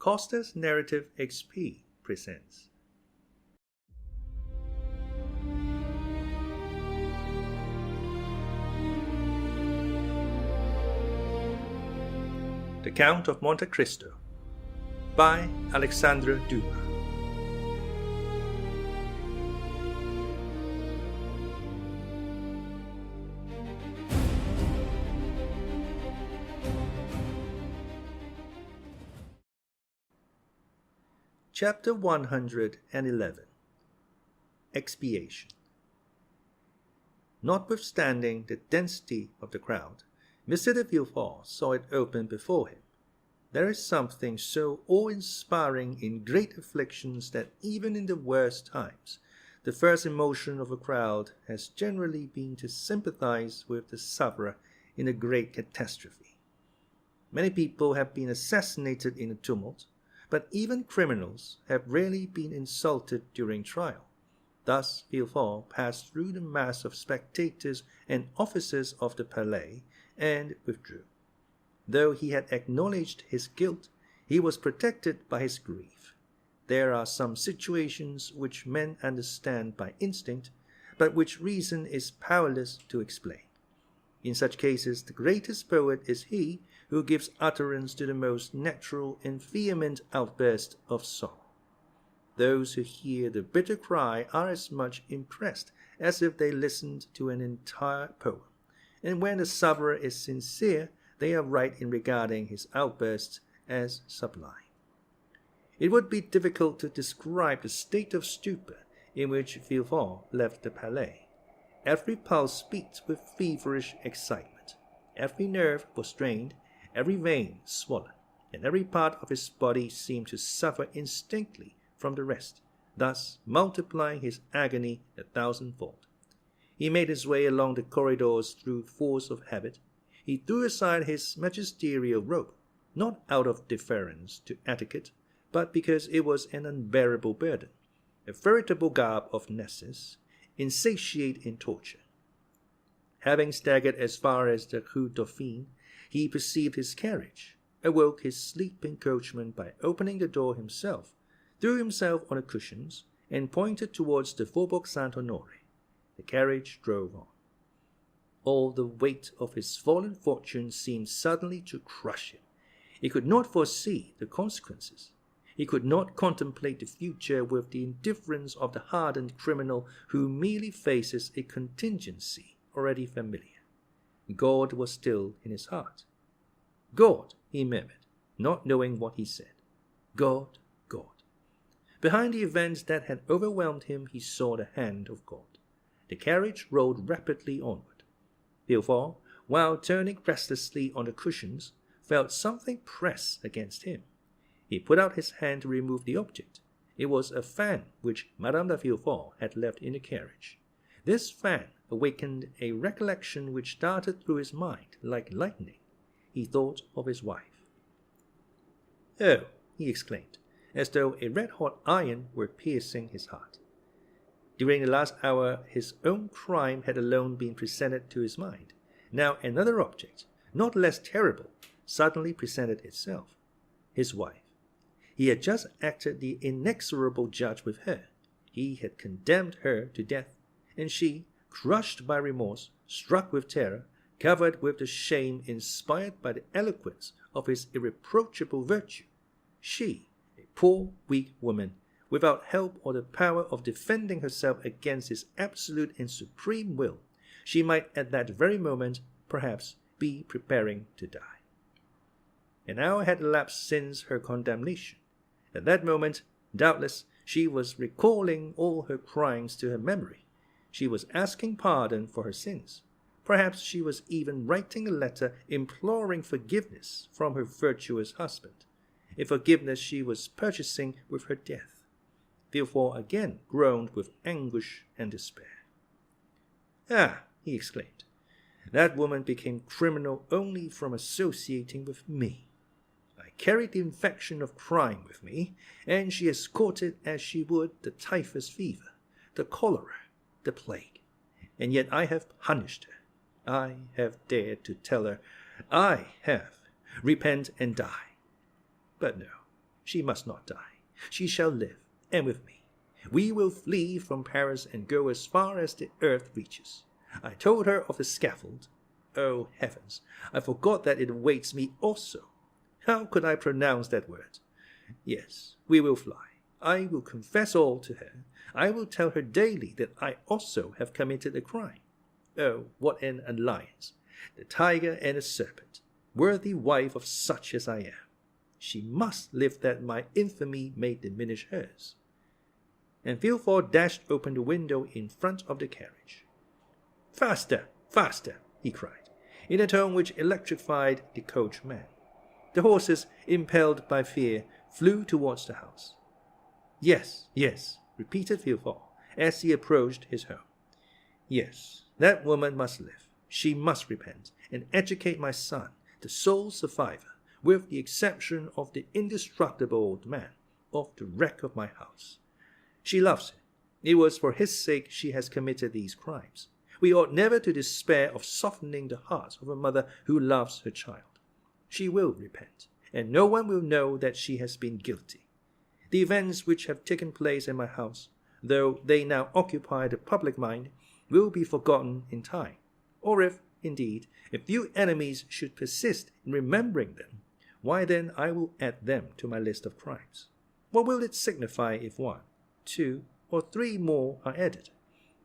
CostasNarrativeXP presents. The Count of Monte Cristo by Alexandre Dumas. Chapter 111. Expiation. Notwithstanding the density of the crowd, Mr. de Villefort saw it open before him. There is something so awe-inspiring in great afflictions that even in the worst times, the first emotion of a crowd has generally been to sympathize with the sufferer in a great catastrophe. Many people have been assassinated in a tumult, but even criminals have rarely been insulted during trial. Thus Villefort passed through the mass of spectators and officers of the Palais and withdrew. Though he had acknowledged his guilt, he was protected by his grief. There are some situations which men understand by instinct, but which reason is powerless to explain. In such cases, the greatest poet is he who gives utterance to the most natural and vehement outburst of song. Those who hear the bitter cry are as much impressed as if they listened to an entire poem, and when the sufferer is sincere, they are right in regarding his outbursts as sublime. It would be difficult to describe the state of stupor in which Villefort left the Palais. Every pulse beat with feverish excitement. Every nerve was strained, every vein swollen, and every part of his body seemed to suffer indistinctly from the rest, thus multiplying his agony 1,000-fold. He made his way along the corridors through force of habit. He threw aside his magisterial robe, not out of deference to etiquette, but because it was an unbearable burden, a veritable garb of Nessus, insatiate in torture. Having staggered as far as the Rue Dauphine, he perceived his carriage, awoke his sleeping coachman by opening the door himself, threw himself on the cushions, and pointed towards the Faubourg Saint-Honoré. The carriage drove on. All the weight of his fallen fortune seemed suddenly to crush him. He could not foresee the consequences. He could not contemplate the future with the indifference of the hardened criminal who merely faces a contingency already familiar. God was still in his heart. God, he murmured, not knowing what he said. God, God. Behind the events that had overwhelmed him, he saw the hand of God. The carriage rolled rapidly onward. Villefort, while turning restlessly on the cushions, felt something press against him. He put out his hand to remove the object. It was a fan which Madame de Villefort had left in the carriage. This fan awakened a recollection which darted through his mind like lightning. He thought of his wife. "Oh," he exclaimed, as though a red-hot iron were piercing his heart. During the last hour his own crime had alone been presented to his mind. Now another object, not less terrible, suddenly presented itself. His wife. He had just acted the inexorable judge with her. He had condemned her to death, and she, crushed by remorse, struck with terror, covered with the shame inspired by the eloquence of his irreproachable virtue, she, a poor, weak woman, without help or the power of defending herself against his absolute and supreme will, she might at that very moment, perhaps, be preparing to die. An hour had elapsed since her condemnation. At that moment, doubtless, she was recalling all her crimes to her memory. She was asking pardon for her sins. Perhaps she was even writing a letter imploring forgiveness from her virtuous husband, a forgiveness she was purchasing with her death. Villefort again groaned with anguish and despair. "Ah," he exclaimed, "that woman became criminal only from associating with me. I carried the infection of crime with me, and she has caught it as she would the typhus fever, the cholera, the plague. And yet I have punished her. I have dared to tell her, I have, repent and die. But no, She must not die. She shall live, and with me. We will flee from Paris and go as far as the earth reaches. I told her of the scaffold. Oh, heavens, I forgot that it awaits me also. How could I pronounce that word? Yes, we will fly. I will confess all to her. I will tell her daily that I also have committed a crime. Oh, what an alliance! The tiger and the serpent, worthy wife of such as I am. She must live that my infamy may diminish hers. And Villefort dashed open the window in front of the carriage. Faster, faster, he cried, in a tone which electrified the coachman. The horses, impelled by fear, flew towards the house. Yes, yes, repeated Villefort, as he approached his home. Yes, that woman must live. She must repent, and educate my son, the sole survivor, with the exception of the indestructible old man, of the wreck of my house. She loves him. It was for his sake she has committed these crimes. We ought never to despair of softening the heart of a mother who loves her child. She will repent, and no one will know that she has been guilty. The events which have taken place in my house, though they now occupy the public mind, will be forgotten in time. Or if, indeed, a few enemies should persist in remembering them, why then I will add them to my list of crimes. What will it signify if 1, 2, or 3 more are added?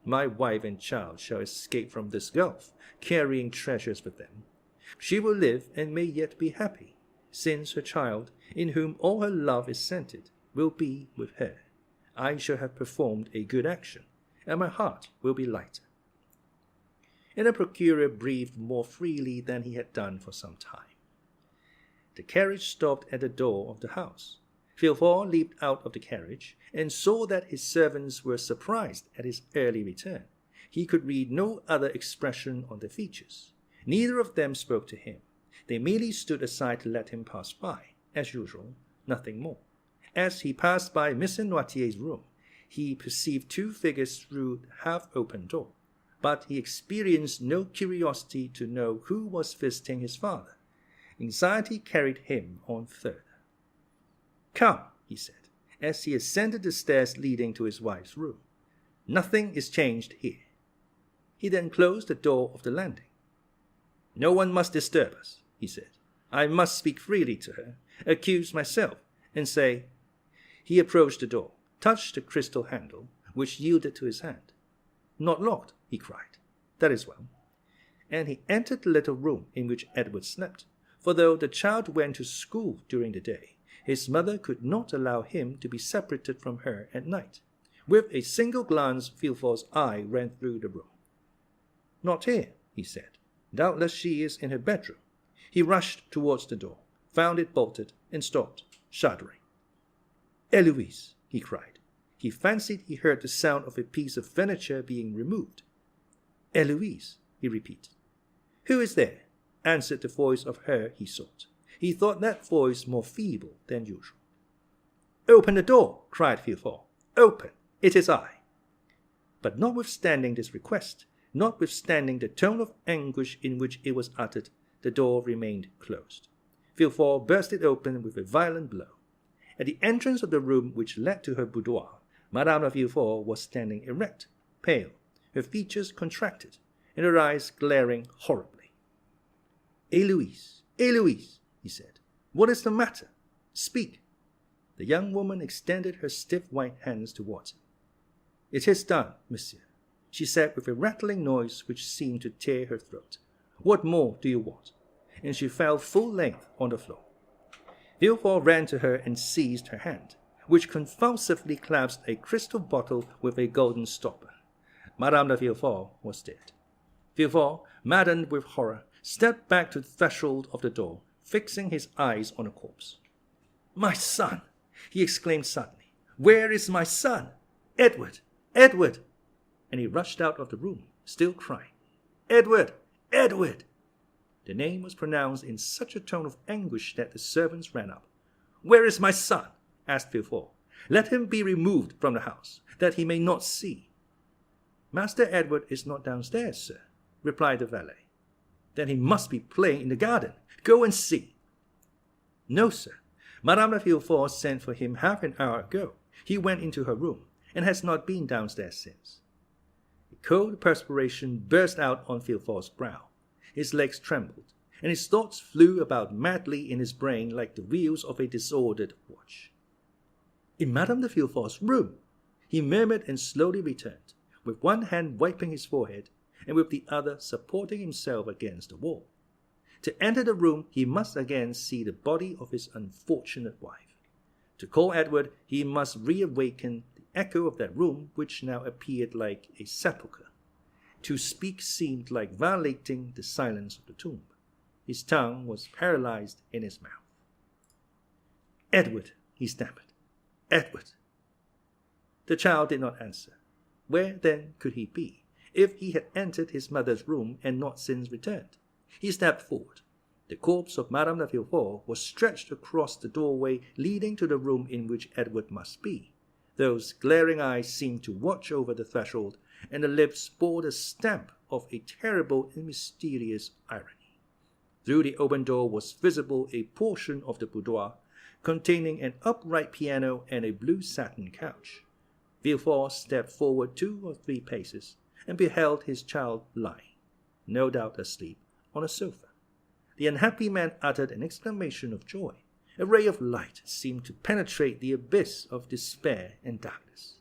My wife and child shall escape from this gulf, carrying treasures with them. She will live and may yet be happy, since her child, in whom all her love is centered, will be with her. I shall have performed a good action, and my heart will be lighter. And the procureur breathed more freely than he had done for some time. The carriage stopped at the door of the house. Villefort leaped out of the carriage, and saw that his servants were surprised at his early return. He could read no other expression on their features. Neither of them spoke to him. They merely stood aside to let him pass by, as usual, nothing more. As he passed by Mr. Noirtier's room, he perceived 2 figures through the half-open door, but he experienced no curiosity to know who was visiting his father. Anxiety carried him on further. "Come," he said, as he ascended the stairs leading to his wife's room. "Nothing is changed here." He then closed the door of the landing. "No one must disturb us," he said. "I must speak freely to her, accuse myself, and say—" He approached the door, touched the crystal handle, which yielded to his hand. "Not locked," he cried. "That is well." And he entered the little room in which Edward slept, for though the child went to school during the day, his mother could not allow him to be separated from her at night. With a single glance, Villefort's eye ran through the room. "Not here," he said. "Doubtless she is in her bedroom." He rushed towards the door, found it bolted, and stopped, shuddering. "Héloïse," he cried. He fancied he heard the sound of a piece of furniture being removed. "Héloïse," he repeated. "Who is there?" answered the voice of her he sought. He thought that voice more feeble than usual. "Open the door," cried Villefort. "Open! It is I." But notwithstanding this request, notwithstanding the tone of anguish in which it was uttered, the door remained closed. Villefort burst it open with a violent blow. At the entrance of the room which led to her boudoir, Madame de Villefort was standing erect, pale, her features contracted, and her eyes glaring horribly. "Héloïse, Héloïse," he said, "what is the matter? Speak." The young woman extended her stiff white hands towards him. "It is done, monsieur," she said with a rattling noise which seemed to tear her throat. "What more do you want?" And she fell full length on the floor. Villefort ran to her and seized her hand, which convulsively clasped a crystal bottle with a golden stopper. Madame de Villefort was dead. Villefort, maddened with horror, stepped back to the threshold of the door, fixing his eyes on the corpse. "My son!" he exclaimed suddenly. "Where is my son? Edward! Edward!" And he rushed out of the room, still crying, "Edward! Edward!" The name was pronounced in such a tone of anguish that the servants ran up. "Where is my son?" asked Villefort. "Let him be removed from the house, that he may not see." "Master Edward is not downstairs, sir," replied the valet. "Then he must be playing in the garden. Go and see." "No, sir. Madame de Villefort sent for him half an hour ago. He went into her room, and has not been downstairs since. A cold perspiration burst out on Villefort's brow. His legs trembled, and his thoughts flew about madly in his brain like the wheels of a disordered watch. In Madame de Villefort's room! He murmured and slowly returned, with one hand wiping his forehead, and with the other supporting himself against the wall. To enter the room, he must again see the body of his unfortunate wife. To call Edward, he must reawaken the echo of that room, which now appeared like a sepulchre. To speak seemed like violating the silence of the tomb. His tongue was paralyzed in his mouth. "Edward," he stammered. "Edward." The child did not answer. Where then could he be, if he had entered his mother's room and not since returned? He stepped forward. The corpse of Madame de Villefort was stretched across the doorway leading to the room in which Edward must be. Those glaring eyes seemed to watch over the threshold, and the lips bore the stamp of a terrible and mysterious irony. Through the open door was visible a portion of the boudoir, containing an upright piano and a blue satin couch. Villefort stepped forward 2 or 3 paces, and beheld his child lying, no doubt asleep, on a sofa. The unhappy man uttered an exclamation of joy. A ray of light seemed to penetrate the abyss of despair and darkness.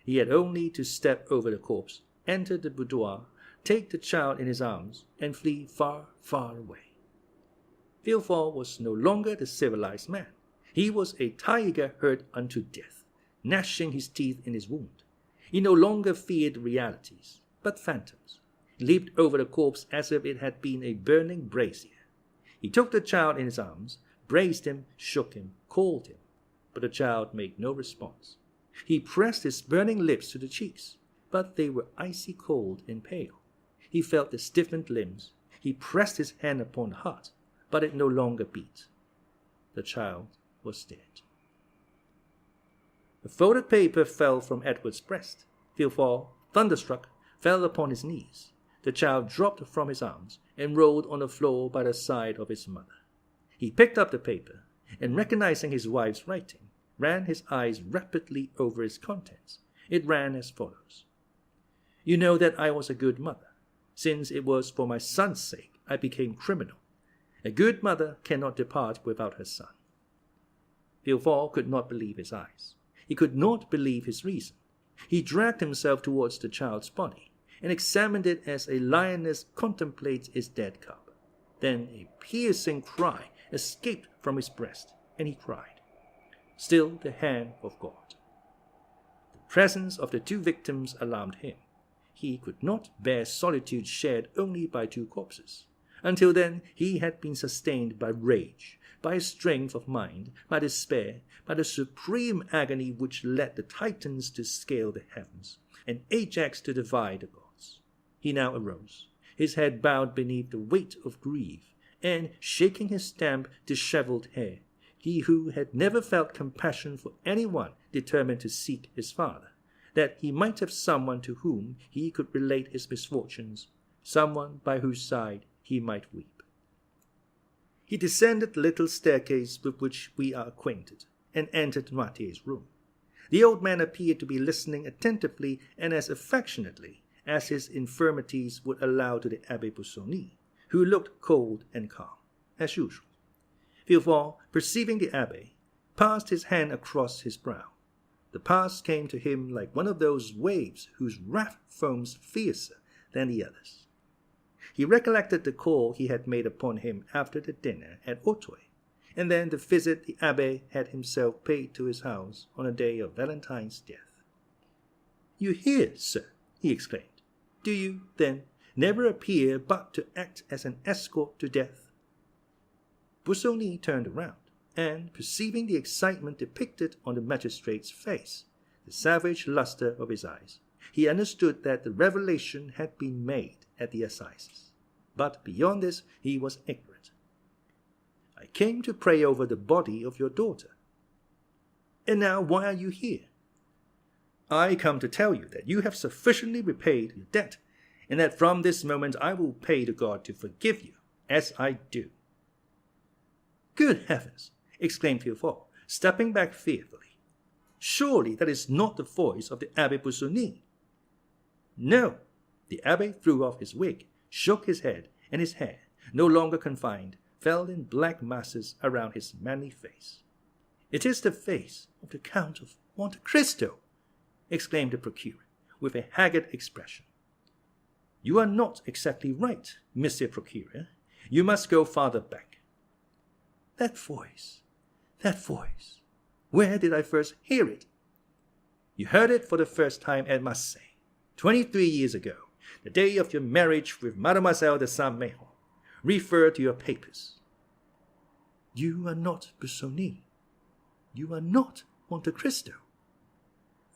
He had only to step over the corpse, enter the boudoir, take the child in his arms, and flee far, far away. Villefort was no longer the civilized man. He was a tiger hurt unto death, gnashing his teeth in his wound. He no longer feared realities, but phantoms. He leaped over the corpse as if it had been a burning brazier. He took the child in his arms, braced him, shook him, called him, but the child made no response. He pressed his burning lips to the cheeks, but they were icy cold and pale. He felt the stiffened limbs. He pressed his hand upon the heart, but it no longer beat. The child was dead. The folded paper fell from Edward's breast. Villefort, thunderstruck, fell upon his knees. The child dropped from his arms and rolled on the floor by the side of his mother. He picked up the paper, and recognizing his wife's writing, ran his eyes rapidly over its contents. It ran as follows: "You know that I was a good mother. Since it was for my son's sake I became criminal. A good mother cannot depart without her son." Villefort could not believe his eyes. He could not believe his reason. He dragged himself towards the child's body, and examined it as a lioness contemplates its dead cub. Then a piercing cry escaped from his breast, and he cried, "Still the hand of God." The presence of the 2 victims alarmed him. He could not bear solitude shared only by 2 corpses. Until then he had been sustained by rage, by a strength of mind, by despair, by the supreme agony which led the Titans to scale the heavens, and Ajax to divide the gods. He now arose, his head bowed beneath the weight of grief, and, shaking his damp, disheveled hair, he who had never felt compassion for anyone determined to seek his father, that he might have someone to whom he could relate his misfortunes, someone by whose side he might weep. He descended the little staircase with which we are acquainted, and entered Noirtier's room. The old man appeared to be listening attentively and as affectionately as his infirmities would allow to the Abbé Busoni, who looked cold and calm, as usual. Villefort, perceiving the Abbé, passed his hand across his brow. The past came to him like one of those waves whose wrath foams fiercer than the others. He recollected the call he had made upon him after the dinner at Auteuil, and then the visit the Abbé had himself paid to his house on the day of Valentine's death. "You hear, sir?" he exclaimed. "Do you, then, never appear but to act as an escort to death?" Busoni turned around, and, perceiving the excitement depicted on the magistrate's face, the savage luster of his eyes, he understood that the revelation had been made at the assizes. But beyond this he was ignorant. "I came to pray over the body of your daughter." "And now why are you here?" "I come to tell you that you have sufficiently repaid your debt, and that from this moment I will pay to God to forgive you, as I do." "Good heavens!" exclaimed Villefort. stepping back fearfully. "Surely that is not the voice of the Abbé Busoni." "No." The abbé threw off his wig, shook his head, and his hair, no longer confined, fell in black masses around his manly face. "It is the face of the Count of Monte Cristo," exclaimed the procureur, with a haggard expression. "You are not exactly right, Monsieur Procureur. You must go farther back." That voice, where did I first hear it?" "You heard it for the first time at Marseille, 23 years ago, the day of your marriage with Mademoiselle de Saint-Méran. Refer to your papers." "You are not Busoni. You are not Monte Cristo."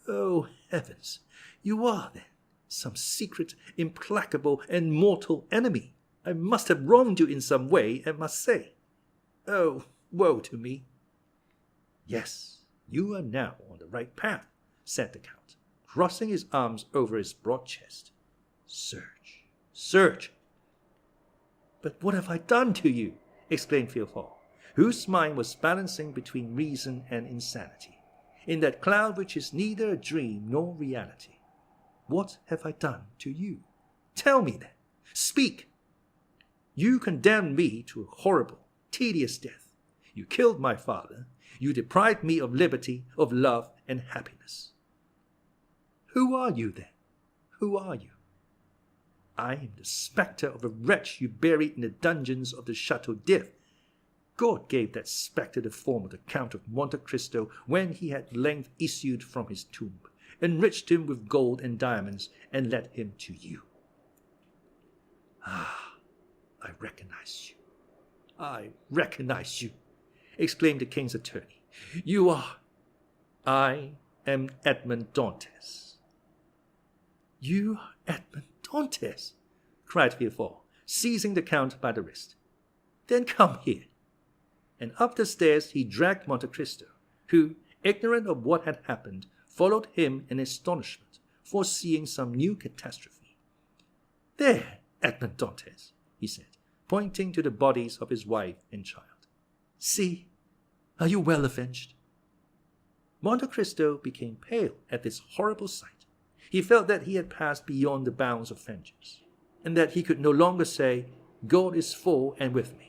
"Oh, heavens! You are, then, some secret, implacable, and mortal enemy. I must have wronged you in some way at Marseille. Oh, woe to me!" "Yes, you are now on the right path," said the Count, crossing his arms over his broad chest. "Search, search." "But what have I done to you?" exclaimed Villefort, whose mind was balancing between reason and insanity, in that cloud which is neither a dream nor reality. "What have I done to you? Tell me, then. Speak." "You condemned me to a horrible, tedious death. You killed my father. You deprived me of liberty, of love, and happiness." "Who are you, then? Who are you?" "I am the spectre of a wretch you buried in the dungeons of the Chateau d'If. God gave that spectre the form of the Count of Monte Cristo when he had at length issued from his tomb, enriched him with gold and diamonds, and led him to you." "Ah, I recognize you. I recognize you," exclaimed the king's attorney. "You are—" "I am Edmond Dantès." "You are Edmond Dantès?" cried Villefort, seizing the count by the wrist. "Then come here." And up the stairs he dragged Monte Cristo, who, ignorant of what had happened, followed him in astonishment, foreseeing some new catastrophe. "There, Edmond Dantès," he said, pointing to the bodies of his wife and child. "See, are you well avenged?" Monte Cristo became pale at this horrible sight. He felt that he had passed beyond the bounds of vengeance, and that he could no longer say, "God is for and with me."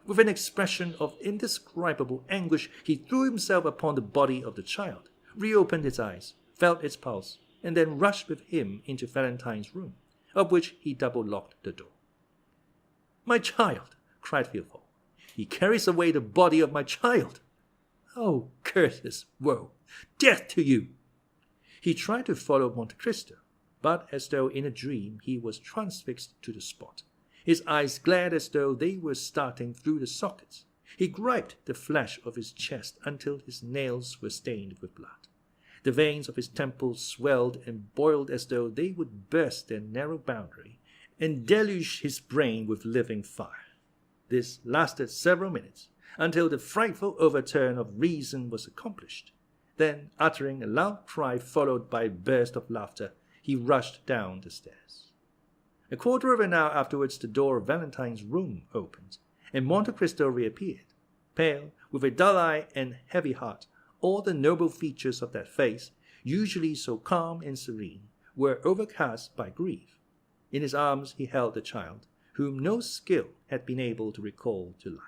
With an expression of indescribable anguish, he threw himself upon the body of the child, reopened its eyes, felt its pulse, and then rushed with him into Valentine's room, of which he double-locked the door. "My child!" cried Villefort. "He carries away the body of my child! Oh, curses, woe, death to you!" He tried to follow Monte Cristo, but as though in a dream he was transfixed to the spot. His eyes glared as though they were starting through the sockets. He griped the flesh of his chest until his nails were stained with blood. The veins of his temples swelled and boiled as though they would burst their narrow boundary and deluge his brain with living fire. This lasted several minutes, until the frightful overturn of reason was accomplished. Then, uttering a loud cry followed by a burst of laughter, he rushed down the stairs. A quarter of an hour afterwards the door of Valentine's room opened, and Monte Cristo reappeared, pale, with a dull eye and heavy heart. All the noble features of that face, usually so calm and serene, were overcast by grief. In his arms he held the child, whom no skill had been able to recall to life.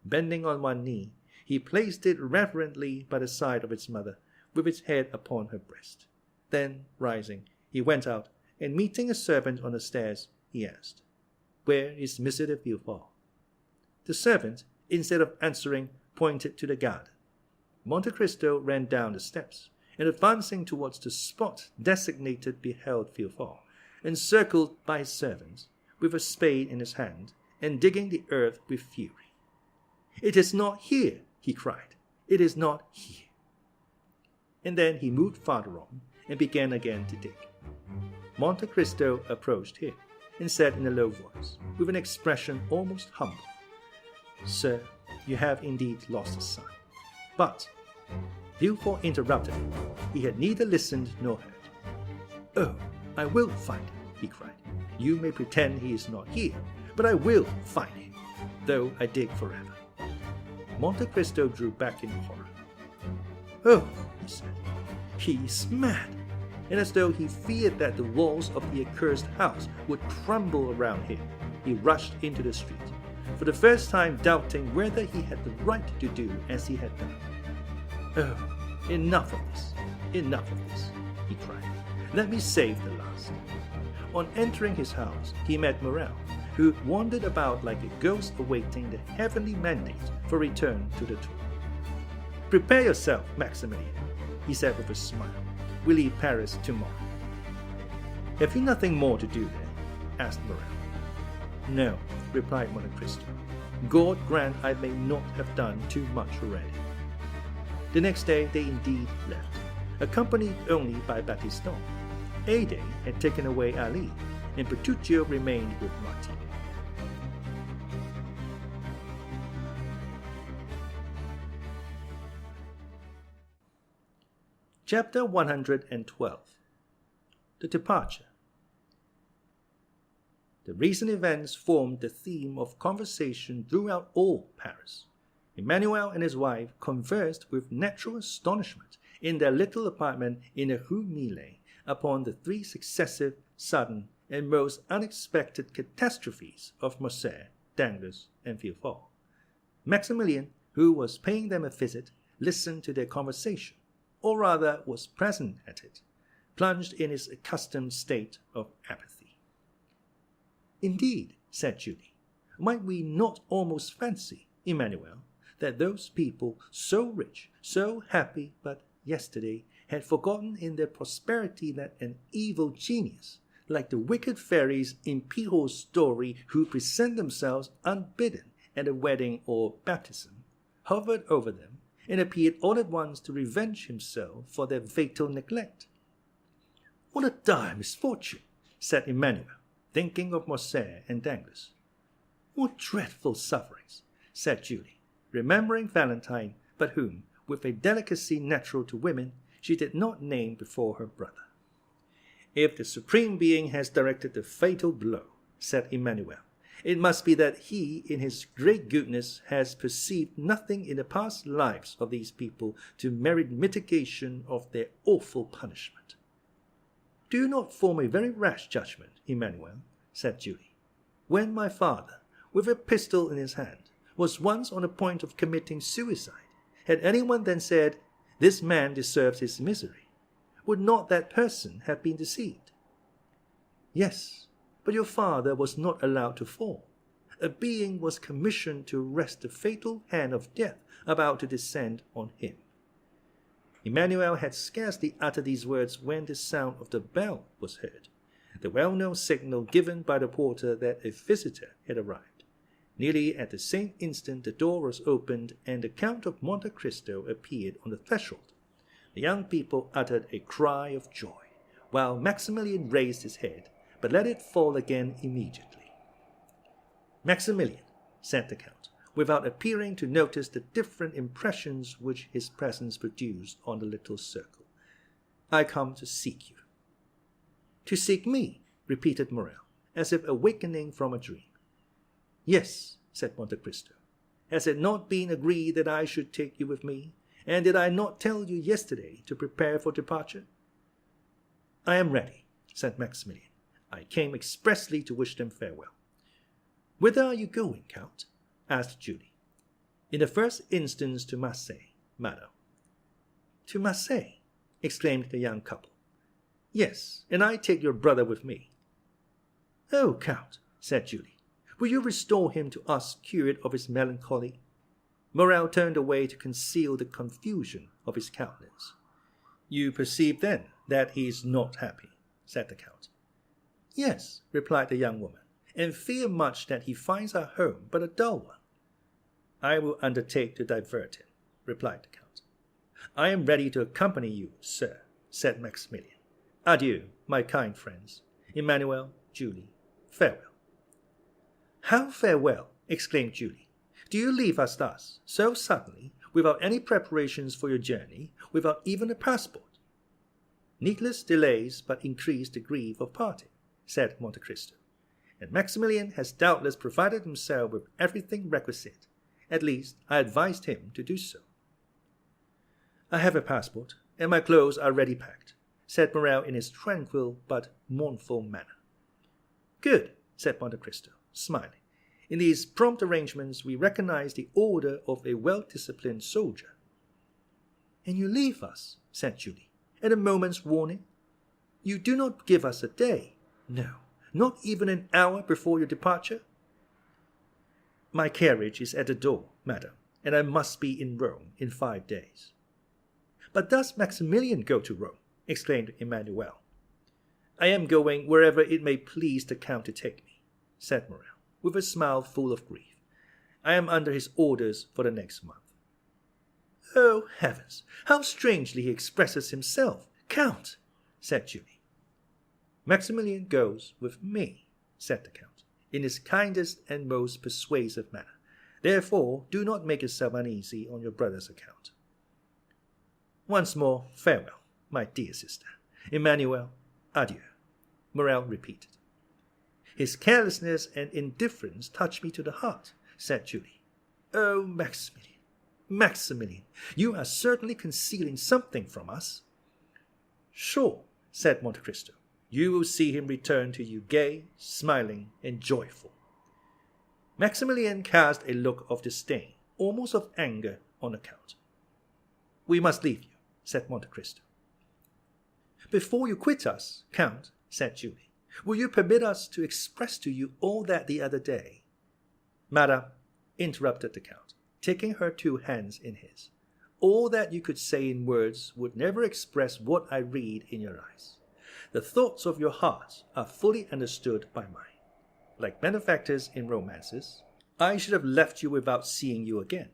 Bending on one knee, he placed it reverently by the side of its mother, with its head upon her breast. Then, rising, he went out, and meeting a servant on the stairs, he asked, "Where is Monsieur de Villefort?" The servant, instead of answering, pointed to the garden. Monte Cristo ran down the steps, and advancing towards the spot designated beheld Villefort, encircled by his servants, with a spade in his hand, and digging the earth with fury. "It is not here," he cried. "It is not here." And then he moved farther on, and began again to dig. Monte Cristo approached him, and said in a low voice, with an expression almost humble, "Sir, you have indeed lost a son." But Villefort interrupted him. He had neither listened nor heard. "Oh, I will find him," he cried. "You may pretend he is not here, but I will find him, though I dig forever." Monte Cristo drew back in horror. "Oh," he said, "he is mad," and as though he feared that the walls of the accursed house would crumble around him, he rushed into the street, for the first time doubting whether he had the right to do as he had done. "Oh, enough of this, he cried. "Let me save the last." On entering his house, he met Morel, who wandered about like a ghost awaiting the heavenly mandate for return to the tomb. "Prepare yourself, Maximilien," he said with a smile. "We leave Paris tomorrow." "Have you nothing more to do there?" asked Morel. "No," replied Monte Cristo. "God grant I may not have done too much already." The next day they indeed left, accompanied only by Baptistin. Haydée had taken away Ali, and Petruchio remained with Martine. Chapter 112. The Departure. The recent events formed the theme of conversation throughout all Paris. Emmanuel and his wife conversed with natural astonishment in their little apartment in the Rue Millet upon the 3 successive, sudden, and most unexpected catastrophes of Marseille, Danglars, and Villefort. Maximilien, who was paying them a visit, listened to their conversation, or rather was present at it, plunged in his accustomed state of apathy. "Indeed," said Julie, "might we not almost fancy, Emmanuel, that those people, so rich, so happy but yesterday, had forgotten in their prosperity that an evil genius, like the wicked fairies in Pirot's story who present themselves unbidden at a wedding or baptism, hovered over them and appeared all at once to revenge himself for their fatal neglect?" "What a dire misfortune," said Emmanuel, thinking of Marseille and Danglars. "What dreadful sufferings," said Julie, remembering Valentine, but whom, with a delicacy natural to women, she did not name before her brother. "If the Supreme Being has directed the fatal blow," said Emmanuel, "it must be that he, in his great goodness, has perceived nothing in the past lives of these people to merit mitigation of their awful punishment." "Do you not form a very rash judgment, Emmanuel?" said Julie. "When my father, with a pistol in his hand, was once on the point of committing suicide, had anyone then said, 'This man deserves his misery,' would not that person have been deceived?" "Yes, but your father was not allowed to fall. A being was commissioned to arrest the fatal hand of death about to descend on him." Emmanuel had scarcely uttered these words when the sound of the bell was heard, the well-known signal given by the porter that a visitor had arrived. Nearly at the same instant the door was opened and the Count of Monte Cristo appeared on the threshold. The young people uttered a cry of joy, while Maximilien raised his head, but let it fall again immediately. "Maximilien," said the Count, without appearing to notice the different impressions which his presence produced on the little circle, "I come to seek you." "To seek me?" repeated Morel, as if awakening from a dream. "Yes," said Monte Cristo. "Has it not been agreed that I should take you with me? And did I not tell you yesterday to prepare for departure?" "I am ready," said Maximilien. "I came expressly to wish them farewell." "Whither are you going, Count?" asked Julie. "In the first instance to Marseille, madam." "To Marseille?" exclaimed the young couple. "Yes, and I take your brother with me." "Oh, Count," said Julie, "will you restore him to us cured of his melancholy?" Morel turned away to conceal the confusion of his countenance. "You perceive, then, that he is not happy," said the Count. "Yes," replied the young woman, "and fear much that he finds our home but a dull one." "I will undertake to divert him," replied the Count. "I am ready to accompany you, sir," said Maximilien. "Adieu, my kind friends. Emmanuel, Julie, farewell." "How farewell?" exclaimed Julie. "Do you leave us thus, so suddenly, without any preparations for your journey, without even a passport?" "Needless delays but increase the grief of parting," said Monte Cristo, "and Maximilien has doubtless provided himself with everything requisite. At least, I advised him to do so." I have a passport, and my clothes are ready packed, said Morrel in his tranquil but mournful manner. Good, said Monte Cristo, smiling. In these prompt arrangements we recognize the order of a well-disciplined soldier. And you leave us, said Julie, at a moment's warning? You do not give us a day, no, not even an hour before your departure? My carriage is at the door, madam, and I must be in Rome in 5 days. But does Maximilien go to Rome? Exclaimed Emmanuel. I am going wherever it may please the Count to take me, said Morrel, with a smile full of grief. I am under his orders for the next month. Oh, heavens, how strangely he expresses himself, Count, said Julie. Maximilien goes with me, said the Count, in his kindest and most persuasive manner. Therefore, do not make yourself uneasy on your brother's account. Once more, farewell, my dear sister. Emmanuel, adieu, Morrel repeated. His carelessness and indifference touch me to the heart, said Julie. Oh, Maximilien, you are certainly concealing something from us. Sure, said Monte Cristo, you will see him return to you gay, smiling, and joyful. Maximilien cast a look of disdain, almost of anger, on the Count. We must leave you, said Monte Cristo. Before you quit us, Count, said Julie, will you permit us to express to you all that the other day? Madame, interrupted the Count, taking her 2 hands in his, all that you could say in words would never express what I read in your eyes. The thoughts of your heart are fully understood by mine. Like benefactors in romances, I should have left you without seeing you again,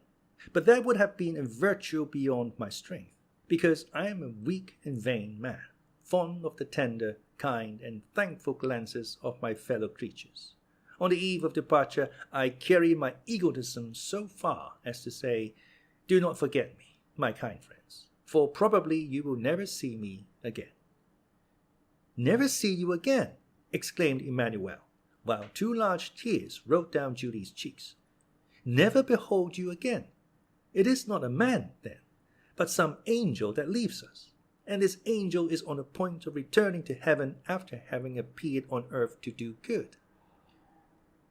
but that would have been a virtue beyond my strength, because I am a weak and vain man, fond of the tender, kind, and thankful glances of my fellow creatures. On the eve of departure, I carry my egotism so far as to say, do not forget me, my kind friends, for probably you will never see me again. Never see you again, exclaimed Emmanuel, while 2 large tears rolled down Julie's cheeks. Never behold you again. It is not a man, then, but some angel that leaves us, and this angel is on the point of returning to heaven after having appeared on earth to do good.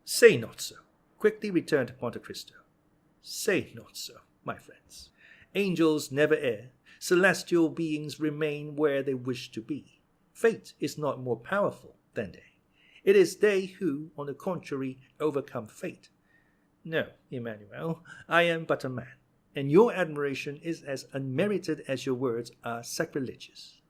Say not so, quickly returned Monte Cristo. Say not so, my friends. Angels never err. Celestial beings remain where they wish to be. Fate is not more powerful than they. It is they who, on the contrary, overcome fate. No, Emmanuel, I am but a man, and your admiration is as unmerited as your words are sacrilegious.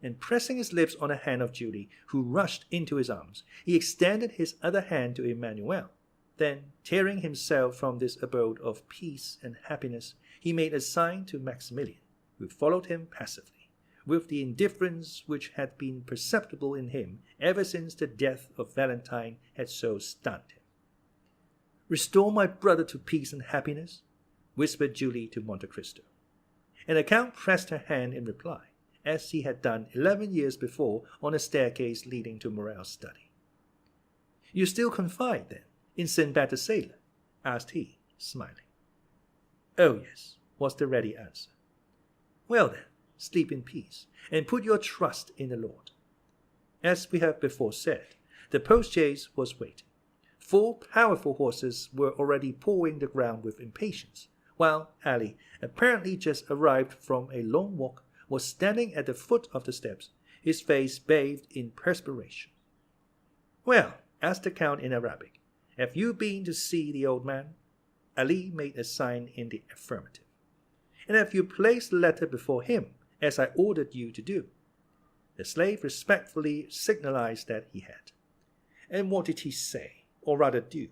And pressing his lips on the hand of Julie, who rushed into his arms, he extended his other hand to Emmanuel. Then, tearing himself from this abode of peace and happiness, he made a sign to Maximilien, who followed him passively, with the indifference which had been perceptible in him ever since the death of Valentine had so stunned him. Restore my brother to peace and happiness, whispered Julie to Monte Cristo. And the Count pressed her hand in reply, as he had done 11 years before on a staircase leading to Morrel's study. You still confide, then, in Sinbad the sailor? Asked he, smiling. Oh, yes, was the ready answer. Well, then, sleep in peace, and put your trust in the Lord. As we have before said, the post-chaise was waiting. 4 powerful horses were already pawing the ground with impatience, while Ali, apparently just arrived from a long walk, was standing at the foot of the steps, his face bathed in perspiration. Well, asked the Count in Arabic, have you been to see the old man? Ali made a sign in the affirmative. And have you placed the letter before him, as I ordered you to do? The slave respectfully signalized that he had. And what did he say, or rather do?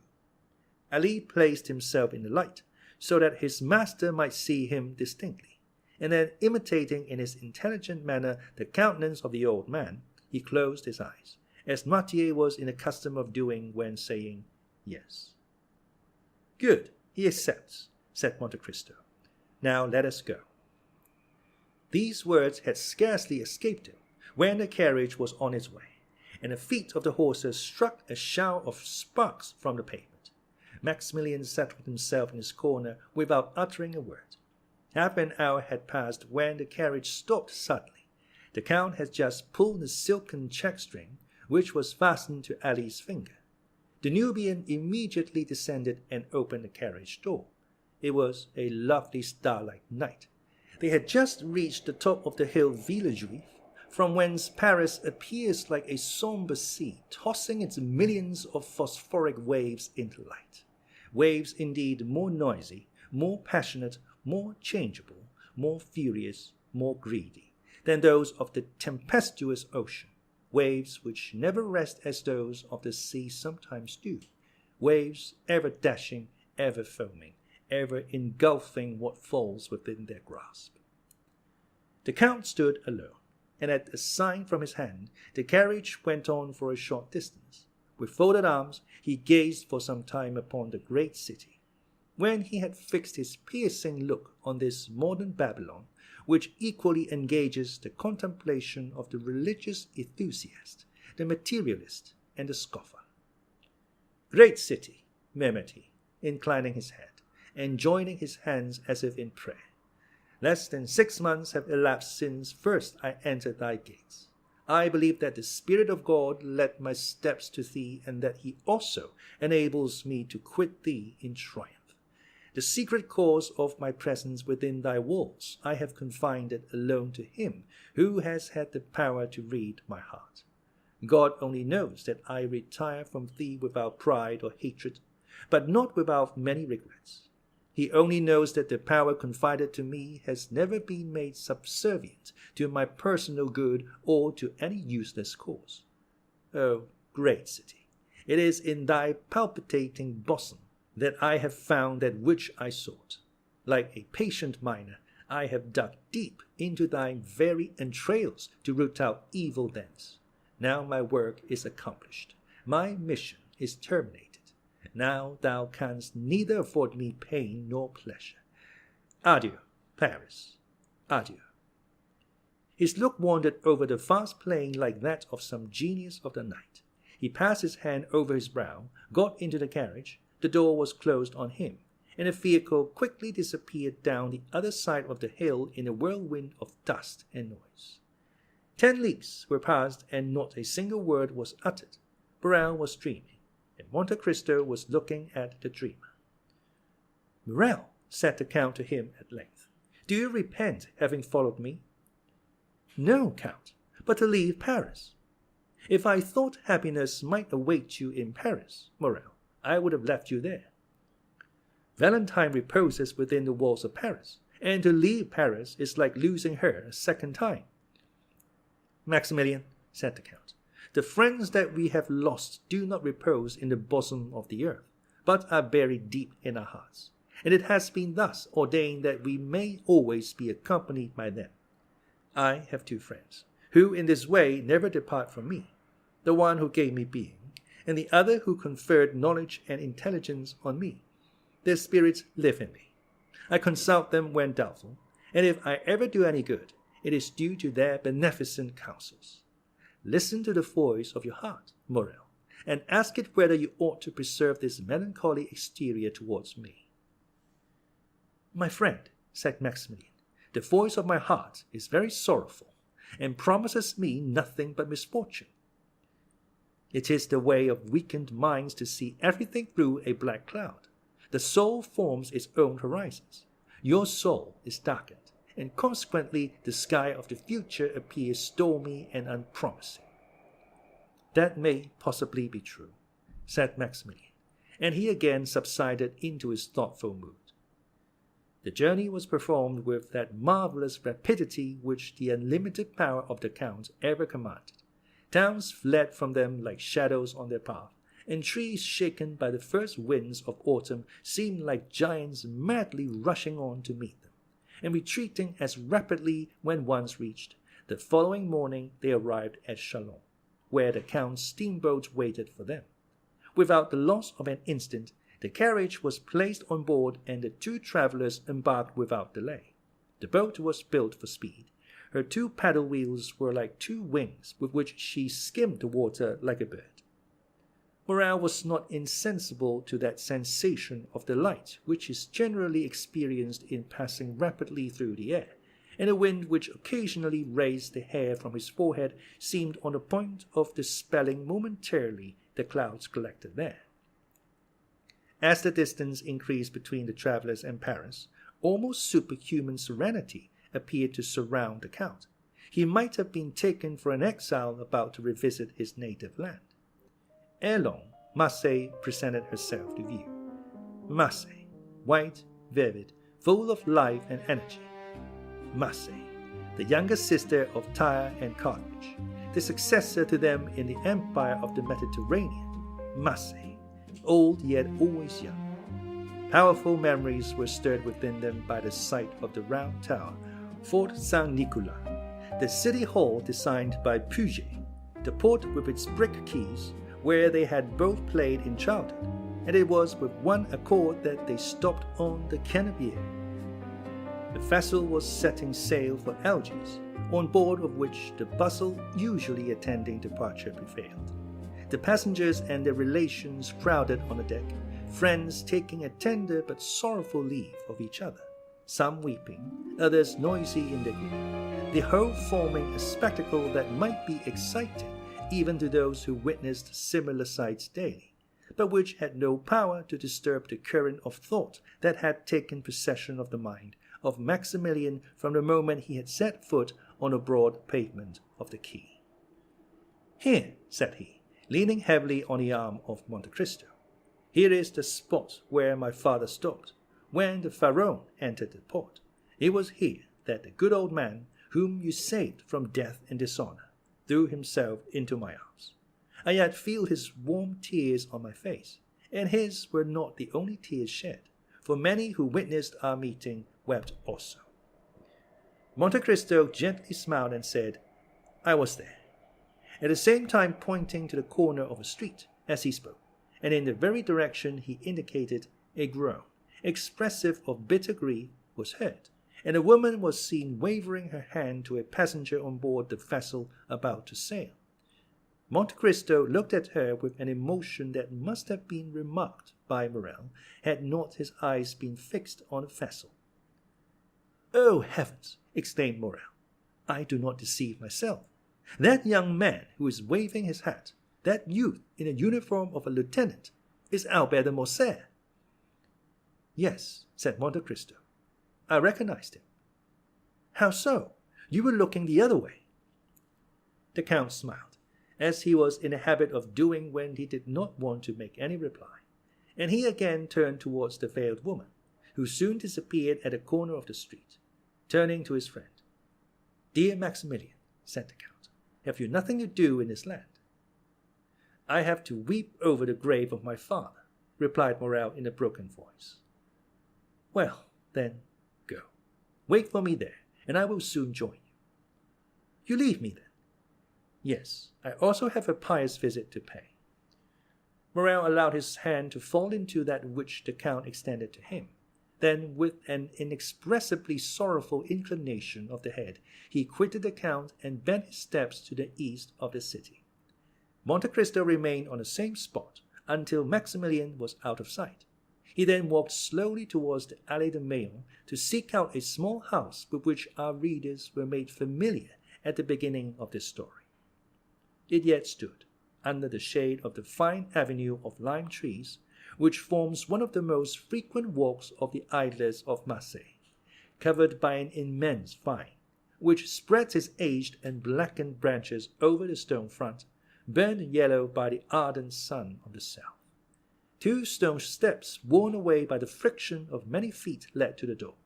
Ali placed himself in the light, so that his master might see him distinctly, and then, imitating in his intelligent manner the countenance of the old man, he closed his eyes, as Noirtier was in the custom of doing when saying yes. Good, he accepts, said Monte Cristo. Now let us go. These words had scarcely escaped him when the carriage was on its way, and the feet of the horses struck a shower of sparks from the pavement. Maximilien sat with himself in his corner without uttering a word. Half an hour had passed when the carriage stopped suddenly. The Count had just pulled the silken check-string, which was fastened to Ali's finger. The Nubian immediately descended and opened the carriage door. It was a lovely starlight night. They had just reached the top of the hill Villefort, from whence Paris appears like a sombre sea, tossing its millions of phosphoric waves into light. Waves indeed more noisy, more passionate, more changeable, more furious, more greedy, than those of the tempestuous ocean. Waves which never rest as those of the sea sometimes do. Waves ever dashing, ever foaming, ever engulfing what falls within their grasp. The Count stood alone, and at a sign from his hand, the carriage went on for a short distance. With folded arms, he gazed for some time upon the great city. When he had fixed his piercing look on this modern Babylon, which equally engages the contemplation of the religious enthusiast, the materialist, and the scoffer. "Great city," murmured he, inclining his head, and joining his hands as if in prayer. "Less than 6 months have elapsed since first I entered thy gates. I believe that the Spirit of God led my steps to thee, and that he also enables me to quit thee in triumph. The secret cause of my presence within thy walls I have confided alone to him who has had the power to read my heart. God only knows that I retire from thee without pride or hatred, but not without many regrets. He only knows that the power confided to me has never been made subservient to my personal good or to any useless cause. O great city, it is in thy palpitating bosom that I have found that which I sought. Like a patient miner, I have dug deep into thy very entrails to root out evil thence. Now my work is accomplished. My mission is terminated. Now thou canst neither afford me pain nor pleasure. Adieu, Paris. Adieu." His look wandered over the vast plain like that of some genius of the night. He passed his hand over his brow, got into the carriage. The door was closed on him, and the vehicle quickly disappeared down the other side of the hill in a whirlwind of dust and noise. 10 leagues were passed, and not a single word was uttered. Morrel was dreaming, and Monte Cristo was looking at the dreamer. "Morrel," said the Count to him at length, "do you repent having followed me?" "No, Count, but to leave Paris. If I thought happiness might await you in Paris, Morrel, I would have left you there. Valentine reposes within the walls of Paris, and to leave Paris is like losing her a second time." "Maximilien," said the Count, "the friends that we have lost do not repose in the bosom of the earth, but are buried deep in our hearts, and it has been thus ordained that we may always be accompanied by them. I have 2 friends, who in this way never depart from me, the one who gave me being, and the other who conferred knowledge and intelligence on me. Their spirits live in me. I consult them when doubtful, and if I ever do any good, it is due to their beneficent counsels. Listen to the voice of your heart, Morrel, and ask it whether you ought to preserve this melancholy exterior towards me." "My friend," said Maximilien, "the voice of my heart is very sorrowful, and promises me nothing but misfortune." "It is the way of weakened minds to see everything through a black cloud. The soul forms its own horizons. Your soul is darkened, and consequently the sky of the future appears stormy and unpromising." "That may possibly be true," said Maximilien, and he again subsided into his thoughtful mood. The journey was performed with that marvelous rapidity which the unlimited power of the Count ever commanded. Towns fled from them like shadows on their path, and trees shaken by the first winds of autumn seemed like giants madly rushing on to meet them, and retreating as rapidly when once reached. The following morning they arrived at Chalons, where the Count's steamboat waited for them. Without the loss of an instant, the carriage was placed on board, and the 2 travelers embarked without delay. The boat was built for speed. Her 2 paddle wheels were like 2 wings with which she skimmed the water like a bird. Morel was not insensible to that sensation of delight which is generally experienced in passing rapidly through the air, and the wind which occasionally raised the hair from his forehead seemed on the point of dispelling momentarily the clouds collected there. As the distance increased between the travellers and Paris, almost superhuman serenity appeared to surround the Count. He might have been taken for an exile about to revisit his native land. Ere long, Marseille presented herself to view. Marseille, white, vivid, full of life and energy. Marseille, the younger sister of Tyre and Carthage, the successor to them in the empire of the Mediterranean. Marseille, old yet always young. Powerful memories were stirred within them by the sight of the round tower, Fort Saint-Nicolas, the city hall designed by Puget, the port with its brick quays, where they had both played in childhood, and it was with one accord that they stopped on the Canebière. The vessel was setting sail for Algiers, on board of which the bustle usually attending departure prevailed. The passengers and their relations crowded on the deck, friends taking a tender but sorrowful leave of each other, some weeping, others noisy in their grief, the whole forming a spectacle that might be exciting even to those who witnessed similar sights daily, but which had no power to disturb the current of thought that had taken possession of the mind of Maximilien from the moment he had set foot on the broad pavement of the quay. "Here," said he, leaning heavily on the arm of Monte Cristo, "here is the spot where my father stopped when the Pharaon entered the port. It was here that the good old man, whom you saved from death and dishonor, threw himself into my arms. I yet feel his warm tears on my face, and his were not the only tears shed, for many who witnessed our meeting wept also." Monte Cristo gently smiled and said, "I was there," at the same time pointing to the corner of a street as he spoke, and in the very direction he indicated. A groan, expressive of bitter grief, was heard, and a woman was seen waving her hand to a passenger on board the vessel about to sail. Monte Cristo looked at her with an emotion that must have been remarked by Morel had not his eyes been fixed on the vessel. "Oh, heavens!" exclaimed Morel. "I do not deceive myself. That young man who is waving his hat, that youth in the uniform of a lieutenant, is Albert de Morcerf." "Yes," said Monte Cristo. "I recognized him." "How so? You were looking the other way." The Count smiled, as he was in the habit of doing when he did not want to make any reply, and he again turned towards the veiled woman, who soon disappeared at the corner of the street. Turning to his friend, "Dear Maximilien," said the Count, "have you nothing to do in this land?" "I have to weep over the grave of my father," replied Morel in a broken voice. "Well, then, go. Wait for me there, and I will soon join you." "You leave me, then?" "Yes, I also have a pious visit to pay." Morel allowed his hand to fall into that which the Count extended to him. Then, with an inexpressibly sorrowful inclination of the head, he quitted the Count and bent his steps to the east of the city. Monte Cristo remained on the same spot until Maximilien was out of sight. He then walked slowly towards the Allée de Meilhan to seek out a small house with which our readers were made familiar at the beginning of this story. It yet stood, under the shade of the fine avenue of lime trees, which forms one of the most frequent walks of the idlers of Marseille, covered by an immense vine, which spreads its aged and blackened branches over the stone front, burned yellow by the ardent sun of the south. 2 stone steps worn away by the friction of many feet led to the door,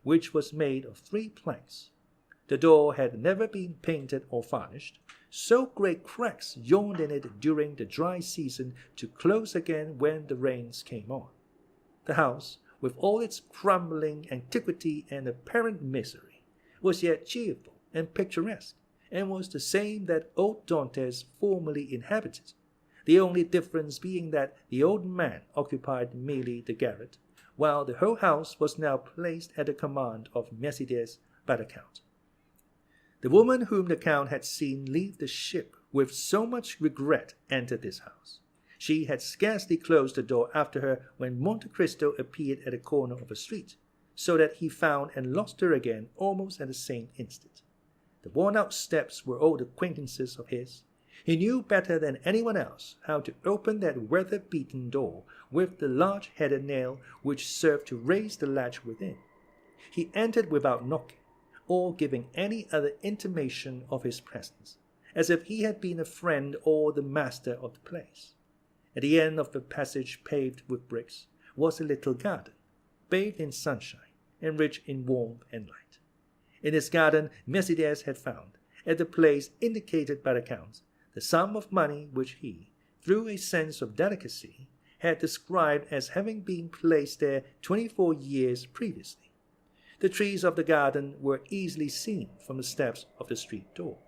which was made of 3 planks. The door had never been painted or varnished, so great cracks yawned in it during the dry season to close again when the rains came on. The house, with all its crumbling antiquity and apparent misery, was yet cheerful and picturesque, and was the same that old Dantès formerly inhabited, the only difference being that the old man occupied merely the garret, while the whole house was now placed at the command of Mercédès by the Count. The woman whom the Count had seen leave the ship with so much regret entered this house. She had scarcely closed the door after her when Monte Cristo appeared at the corner of a street, so that he found and lost her again almost at the same instant. The worn-out steps were old acquaintances of his. He knew better than anyone else how to open that weather-beaten door with the large-headed nail which served to raise the latch within. He entered without knocking, or giving any other intimation of his presence, as if he had been a friend or the master of the place. At the end of the passage paved with bricks was a little garden, bathed in sunshine and rich in warmth and light. In this garden Mercédès had found, at the place indicated by the Count, the sum of money which he, through a sense of delicacy, had described as having been placed there 24 years previously. The trees of the garden were easily seen from the steps of the street door.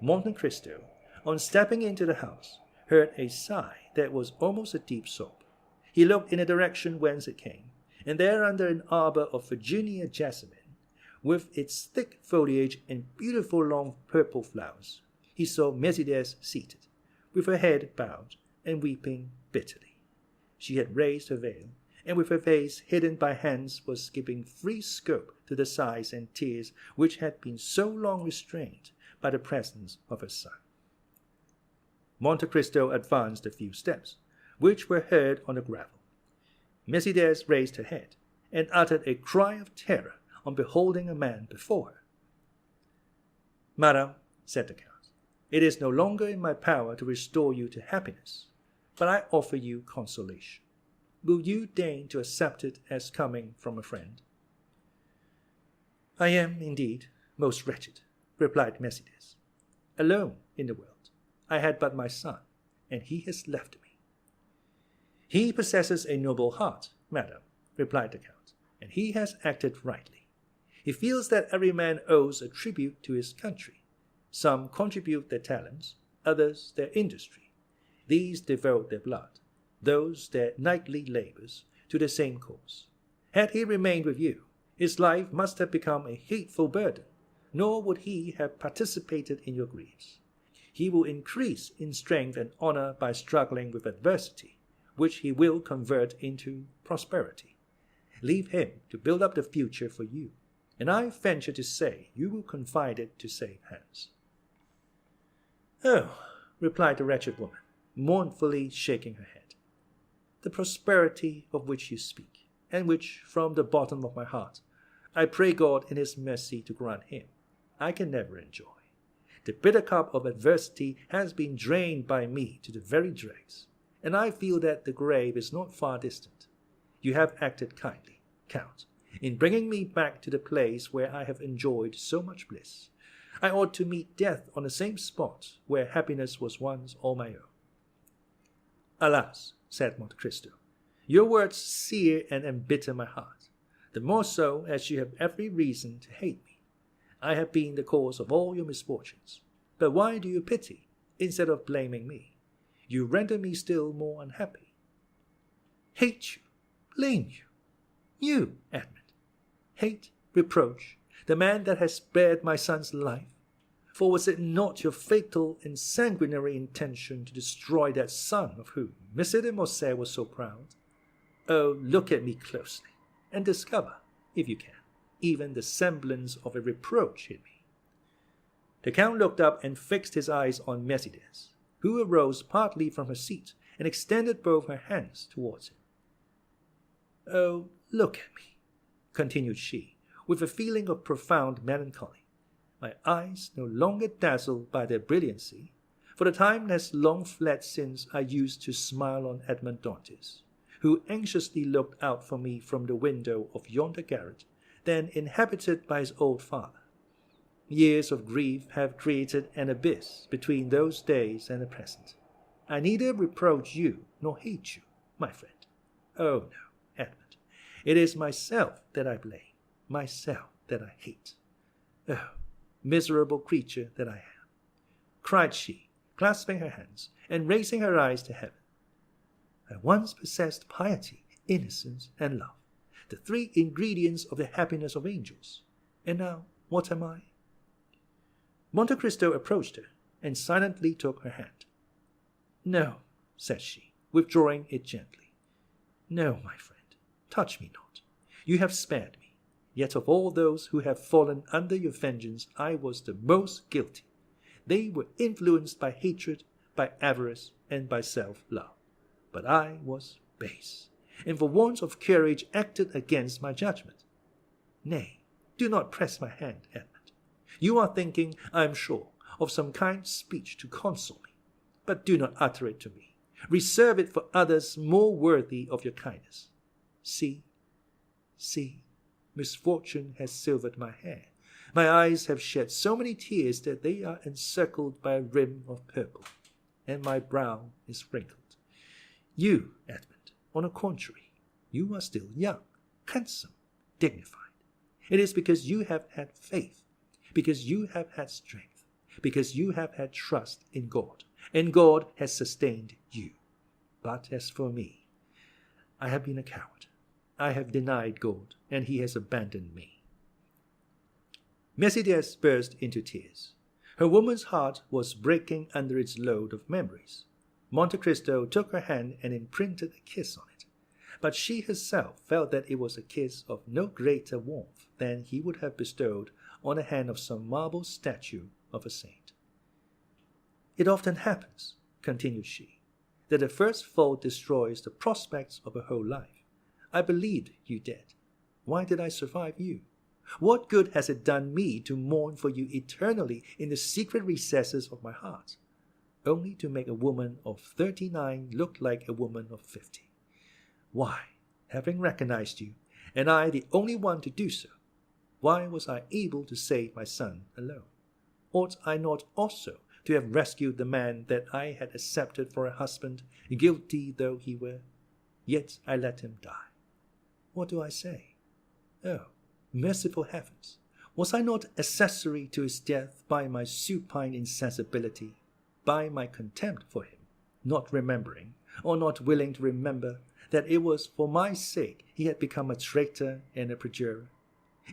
Monte Cristo, on stepping into the house, heard a sigh that was almost a deep sob. He looked in the direction whence it came, and there under an arbor of Virginia jasmine, with its thick foliage and beautiful long purple flowers, he saw Mercédès seated, with her head bowed and weeping bitterly. She had raised her veil, and with her face hidden by hands was giving free scope to the sighs and tears which had been so long restrained by the presence of her son. Monte Cristo advanced a few steps, which were heard on the gravel. Mercédès raised her head, and uttered a cry of terror on beholding a man before her. "Madame," said the Count, "it is no longer in my power to restore you to happiness, but I offer you consolation. Will you deign to accept it as coming from a friend?" "I am, indeed, most wretched," replied Mercédès. "Alone in the world. I had but my son, and he has left me." "He possesses a noble heart, madam," replied the Count, "and he has acted rightly. He feels that every man owes a tribute to his country. Some contribute their talents, others their industry. These devote their blood, those their nightly labors, to the same cause. Had he remained with you, his life must have become a hateful burden, nor would he have participated in your griefs. He will increase in strength and honor by struggling with adversity, which he will convert into prosperity. Leave him to build up the future for you, and I venture to say you will confide it to safe hands." "Oh," replied the wretched woman, mournfully shaking her head, "the prosperity of which you speak, and which, from the bottom of my heart, I pray God in his mercy to grant him, I can never enjoy. The bitter cup of adversity has been drained by me to the very dregs, and I feel that the grave is not far distant. You have acted kindly, Count, in bringing me back to the place where I have enjoyed so much bliss. I ought to meet death on the same spot where happiness was once all my own." "Alas," said Monte Cristo, "your words sear and embitter my heart, the more so as you have every reason to hate me. I have been the cause of all your misfortunes, but why do you pity, instead of blaming me? You render me still more unhappy." "Hate you, blame you, you, Edmond, hate, reproach, the man that has spared my son's life? For was it not your fatal and sanguinary intention to destroy that son of whom M. de Morcerf was so proud? Oh, look at me closely, and discover, if you can, even the semblance of a reproach in me." The Count looked up and fixed his eyes on Mercédès, who arose partly from her seat and extended both her hands towards him. "Oh, look at me," continued she, with a feeling of profound melancholy. "My eyes no longer dazzled by their brilliancy, for the time has long fled since I used to smile on Edmond Dantès, who anxiously looked out for me from the window of yonder garret, then inhabited by his old father. Years of grief have created an abyss between those days and the present. I neither reproach you nor hate you, my friend. Oh no, Edmond, it is myself that I blame, myself that I hate. Oh, miserable creature that I am!" cried she, clasping her hands and raising her eyes to heaven. "I once possessed piety, innocence, and love, the three ingredients of the happiness of angels. And now, what am I?" Monte Cristo approached her and silently took her hand. "No, said she, withdrawing it gently. No, my friend, touch me not. You have spared me. Yet of all those who have fallen under your vengeance, I was the most guilty. They were influenced by hatred, by avarice, and by self-love. But I was base, and for want of courage acted against my judgment. Nay, do not press my hand, Edmond. You are thinking, I am sure, of some kind speech to console me. But do not utter it to me. Reserve it for others more worthy of your kindness. See, misfortune has silvered my hair. My eyes have shed so many tears that they are encircled by a rim of purple, and my brow is wrinkled. You, Edmond, on the contrary, you are still young, handsome, dignified. It is because you have had faith, because you have had strength, because you have had trust in God, and God has sustained you. But as for me, I have been a coward. I have denied God, and he has abandoned me. Mercédès burst into tears. Her woman's heart was breaking under its load of memories. Monte Cristo took her hand and imprinted a kiss on it, but she herself felt that it was a kiss of no greater warmth than he would have bestowed on the hand of some marble statue of a saint. It often happens, continued she, that the first fault destroys the prospects of a whole life. I believed you dead. Why did I survive you? What good has it done me to mourn for you eternally in the secret recesses of my heart, only to make a woman of 39 look like a woman of 50? Why, having recognized you, and I the only one to do so, why was I able to save my son alone? Ought I not also to have rescued the man that I had accepted for a husband, guilty though he were? Yet I let him die. What do I say? Oh, merciful heavens! Was I not accessory to his death by my supine insensibility, by my contempt for him, not remembering, or not willing to remember, that it was for my sake he had become a traitor and a perjurer?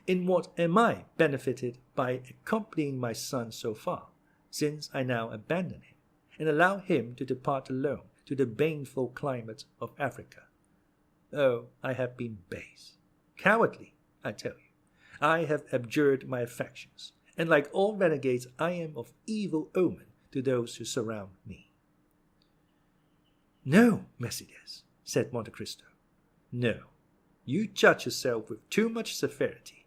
In what am I benefited by accompanying my son so far, since I now abandon him, and allow him to depart alone to the baneful climate of Africa? Oh, I have been base, cowardly, I tell you. I have abjured my affections, and like all renegades, I am of evil omen to those who surround me. No, Mercédès, said Monte Cristo. No, you judge yourself with too much severity.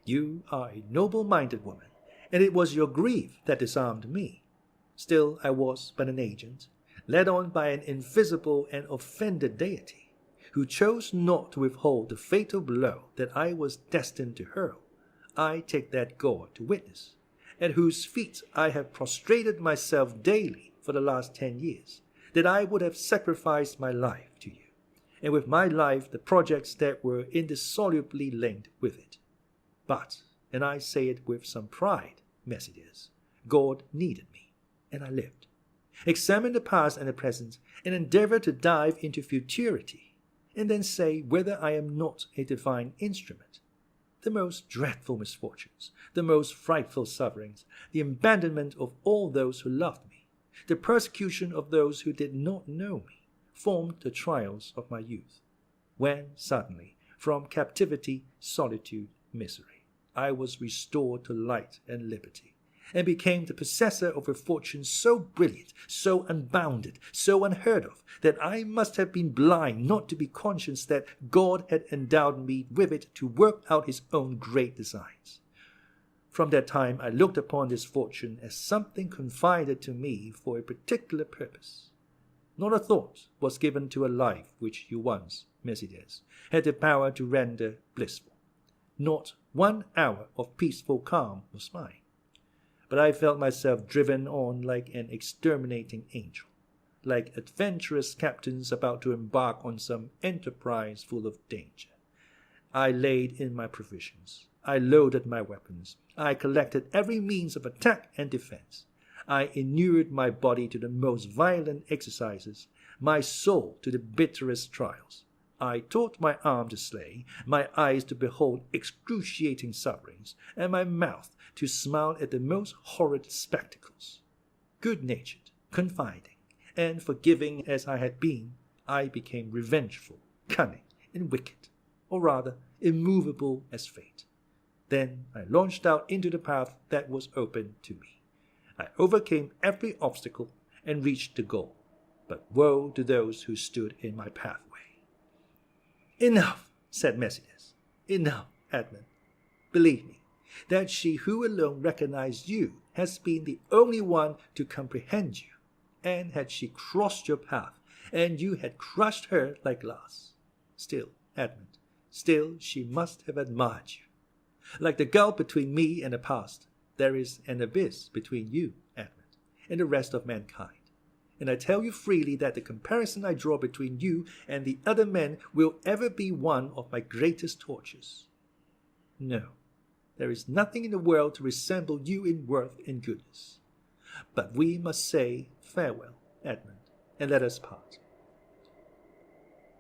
You are a noble-minded woman, and it was your grief that disarmed me. Still, I was but an agent, led on by an invisible and offended deity, who chose not to withhold the fatal blow that I was destined to hurl. I take that God to witness, at whose feet I have prostrated myself daily for the last 10 years, that I would have sacrificed my life to you, and with my life the projects that were indissolubly linked with it. But, and I say it with some pride, Mercédès, God needed me, and I lived. Examine the past and the present, and endeavor to dive into futurity, and then say whether I am not a divine instrument. The most dreadful misfortunes, the most frightful sufferings, the abandonment of all those who loved me, the persecution of those who did not know me, formed the trials of my youth, when suddenly, from captivity, solitude, misery, I was restored to light and liberty, and became the possessor of a fortune so brilliant, so unbounded, so unheard of, that I must have been blind not to be conscious that God had endowed me with it to work out his own great designs. From that time I looked upon this fortune as something confided to me for a particular purpose. Not a thought was given to a life which you once, Mercédès, had the power to render blissful. Not 1 hour of peaceful calm was mine. But I felt myself driven on like an exterminating angel, like adventurous captains about to embark on some enterprise full of danger. I laid in my provisions. I loaded my weapons. I collected every means of attack and defense. I inured my body to the most violent exercises, my soul to the bitterest trials. I taught my arm to slay, my eyes to behold excruciating sufferings, and my mouth to smile at the most horrid spectacles. Good-natured, confiding, and forgiving as I had been, I became revengeful, cunning, and wicked, or rather, immovable as fate. Then I launched out into the path that was open to me. I overcame every obstacle and reached the goal, but woe to those who stood in my pathway. "Enough," said Mercédès. "Enough, Edmond. Believe me, that she who alone recognized you has been the only one to comprehend you, and had she crossed your path, and you had crushed her like glass, still, Edmond, still she must have admired you. Like the gulf between me and the past, there is an abyss between you, Edmond, and the rest of mankind. And I tell you freely that the comparison I draw between you and the other men will ever be one of my greatest tortures. No, there is nothing in the world to resemble you in worth and goodness. But we must say farewell, Edmond, and let us part.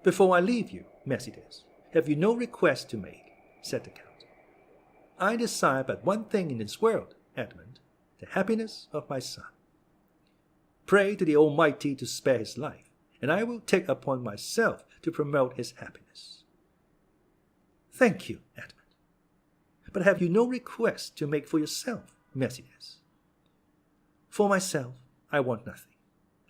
Before I leave you, Mercédès, have you no request to make?" said the Count. "I desire but one thing in this world, Edmond, the happiness of my son. Pray to the Almighty to spare his life, and I will take upon myself to promote his happiness." "Thank you, Edmond. But have you no request to make for yourself, Mercédès?" "For myself, I want nothing.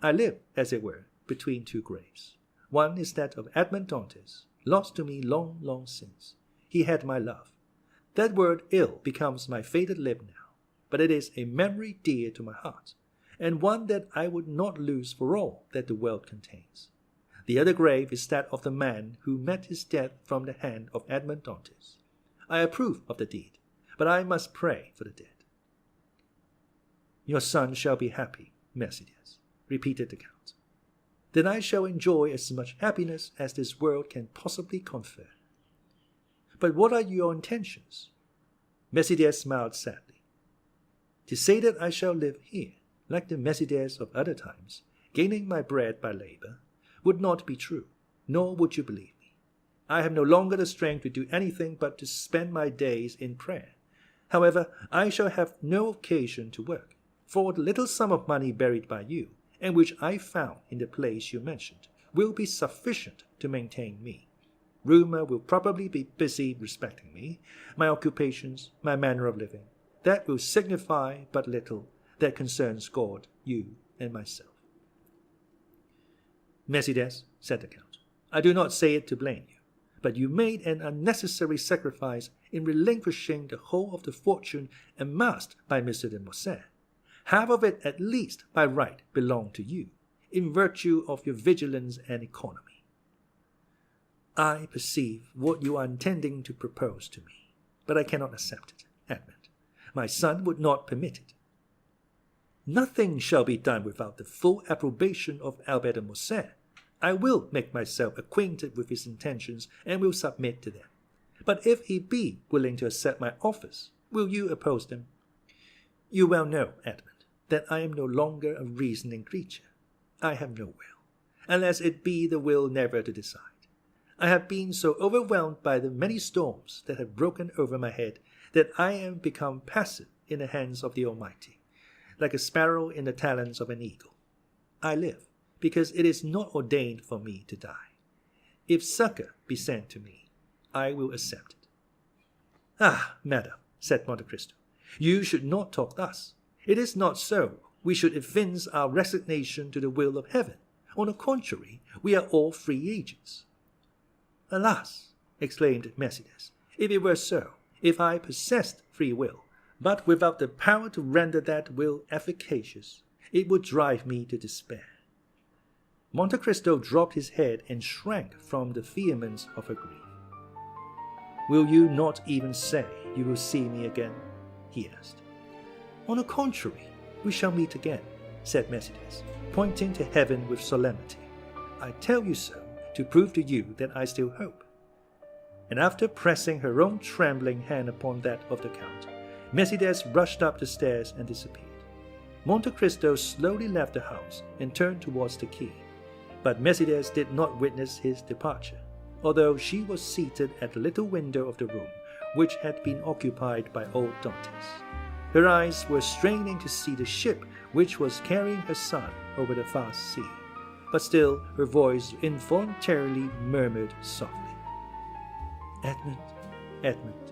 I live, as it were, between two graves. One is that of Edmond Dantès, lost to me long, long since. He had my love. That word ill becomes my faded lip now, but it is a memory dear to my heart, and one that I would not lose for all that the world contains. The other grave is that of the man who met his death from the hand of Edmond Dantès. I approve of the deed, but I must pray for the dead." "Your son shall be happy, Mercédès," repeated the Count. "Then I shall enjoy as much happiness as this world can possibly confer. But what are your intentions?" Mercédès smiled sadly. "To say that I shall live here, like the Mercédès of other times, gaining my bread by labor, would not be true, nor would you believe me. I have no longer the strength to do anything but to spend my days in prayer. However, I shall have no occasion to work, for the little sum of money buried by you, and which I found in the place you mentioned, will be sufficient to maintain me. Rumor will probably be busy respecting me, my occupations, my manner of living. That will signify but little. That concerns God, you, and myself." "Mercédès," said the Count, "I do not say it to blame you, but you made an unnecessary sacrifice in relinquishing the whole of the fortune amassed by M. de Morcerf. Half of it at least by right belonged to you, in virtue of your vigilance and economy. I perceive what you are intending to propose to me, but I cannot accept it, Edmond. My son would not permit it." "Nothing shall be done without the full approbation of Albert de Morcerf. I will make myself acquainted with his intentions and will submit to them. But if he be willing to accept my offers, will you oppose them? You well know, Edmond, that I am no longer a reasoning creature. I have no will, unless it be the will never to decide. I have been so overwhelmed by the many storms that have broken over my head that I am become passive in the hands of the Almighty, like a sparrow in the talons of an eagle. I live, because it is not ordained for me to die. If succor be sent to me, I will accept it." "Ah, madam," said Monte Cristo, "you should not talk thus. It is not so. We should evince our resignation to the will of heaven. On the contrary, we are all free agents." "Alas!" exclaimed Mercédès, "if it were so, if I possessed free will, but without the power to render that will efficacious, it would drive me to despair." Monte Cristo dropped his head and shrank from the vehemence of her grief. "Will you not even say you will see me again?" he asked. "On the contrary, we shall meet again," said Mercédès, pointing to heaven with solemnity. "I tell you so to prove to you that I still hope." And after pressing her own trembling hand upon that of the Count, Mercédès rushed up the stairs and disappeared. Monte Cristo slowly left the house and turned towards the quay, but Mercédès did not witness his departure, although she was seated at the little window of the room which had been occupied by old Dantès. Her eyes were straining to see the ship which was carrying her son over the vast sea. but still her voice involuntarily murmured softly, "Edmond, Edmond,